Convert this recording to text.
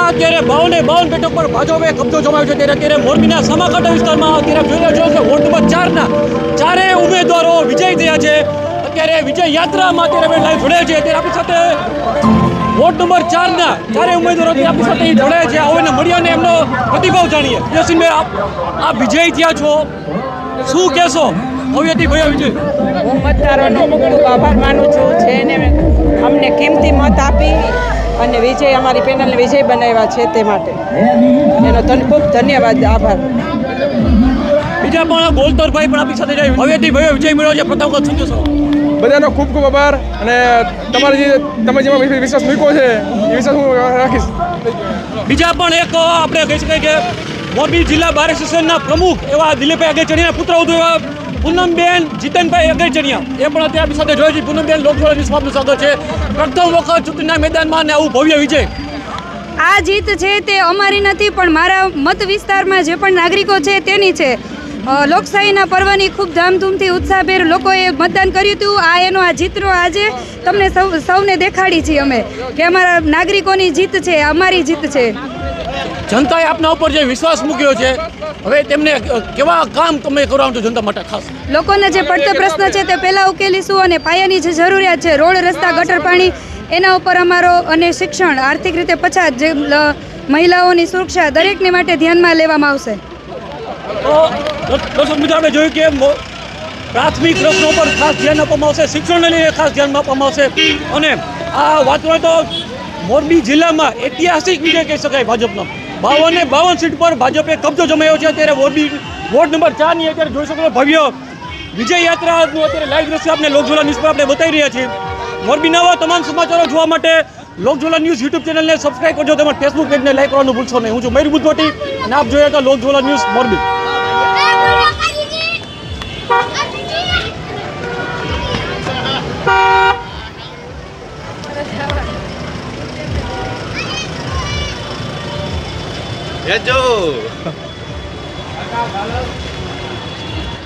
મોરબીમાં અત્યારે 52 બેઠક પર ભાજપે કબજો જમાવ્યો છે ત્યારે અત્યારે મોરબીના સામાકાંઠા વિસ્તારમાં અત્યારે જોઈ રહ્યા છો કે વોર્ડ નંબર 4ના ચારેય ઉમેદવારો વિજય થયા છે। અત્યારે વિજય યાત્રામાં અત્યારે લાઈવ જોડાયા છે। અત્યારે આપણી સાથે વોર્ડ નંબર 4ના ચારેય ઉમેદવારો આપણી સાથે જોડાયા છે। આવો એને મળીએ અને એમનો પ્રતિભાવ જાણીએ। યશિનભાઈ, આપ વિજય થયા છો, શું કહેશો? ભવ્યથી ભવ્ય વિજય। હું મતદારોનો ખૂબ આભાર માનું છું જેને અમને કિંમતી મત આપી અને વિજય અમારી પેનલને વિજય બનાવ્યા છે તે માટે એનો ખૂબ ધન્યવાદ, આભાર। બીજા પણ ગોલતોરભાઈ પણ આપણી સાથે જાય ભવ્યથી ભવ્ય વિજય મળ્યો છે, પ્રથમ વખત શું કહેશો? બધાનો ખૂબ ખૂબ આભાર અને તમે જેમાં વિશ્વાસ મૂક્યો છે એ વિશ્વાસ હું રાખીશ। બીજા પણ એક આપણે કહી શકાય કે મોરબી જિલ્લા બાર એસોસિએશનના પ્રમુખ એવા દિલીપભાઈ અગેચણીયા પુત્રવધુ એવા પૂનમબેન જીતનભાઈ અગેચણીયા એ પણ અત્યારે આપણી સાથે જોઈ છે। પૂનમબેન, લોકસભા ન્યૂઝમાં સ્વાગત છે। પ્રથમ વખત ચૂંટણીના મેદાનમાં અને આવું ભવ્ય વિજય। આ જીત છે તે અમારી નથી પણ મારા મત વિસ્તારમાં જે પણ નાગરિકો છે તેની છે। લોકશાહીના પર્વની ખૂબ ધામધૂમથી ઉત્સાહભેર લોકોએ મતદાન કર્યું હતું। આ એનો આ જીતનો આજે તમને સૌને દેખાડી છીએ અમે કે અમારા નાગરિકોની જીત છે, અમારી જીત છે। જનતાએ આપના ઉપર જે વિશ્વાસ મૂક્યો છે, હવે તેમને કેવા કામ તમે કરવાનું છો જનતા માટે ખાસ? લોકોના જે પડતા પ્રશ્ન છે તે પહેલાં ઉકેલીશું અને પાયાની જે જરૂરિયાત છે રોડ, રસ્તા, ગટર, પાણી એના ઉપર અમારો અને શિક્ષણ, આર્થિક રીતે પછાત જે મહિલાઓની સુરક્ષા દરેકને માટે ધ્યાનમાં લેવામાં આવશે। દર્શક મિત્રો, આપણે જોયું કે પ્રાથમિક પ્રશ્નો પર ખાસ ધ્યાન આપવામાં આવશે, શિક્ષણને લઈને ખાસ ધ્યાન આપવામાં આવશે અને આ વાત કરીએ તો મોરબી જિલ્લામાં ઐતિહાસિક વિજય કહી શકાય ભાજપનો। 52 સીટ પર ભાજપે કબજો જમાવ્યો છે। અત્યારે મોરબી વોર્ડ નંબર 4ની અત્યારે જોઈ શકો ભવ્ય વિજય યાત્રાનું અત્યારે લાઈવ દ્રશ્ય આપણે લોકજ્વાલા ન્યૂઝ પર આપણે બતાવી રહ્યા છીએ। મોરબીના આવા તમામ સમાચારો જોવા માટે લોકજ્વાલા ન્યૂઝ યુટ્યુબ ચેનલને સબસ્ક્રાઈબ કરજો, તેમજ ફેસબુક પેજને લાઈક કરવાનું ભૂલશો નહીં। હું છું મયુર બુદ્ધવટી અને આપ જોઈએ તો લોકજ્વાલા ન્યૂઝ મોરબી। જો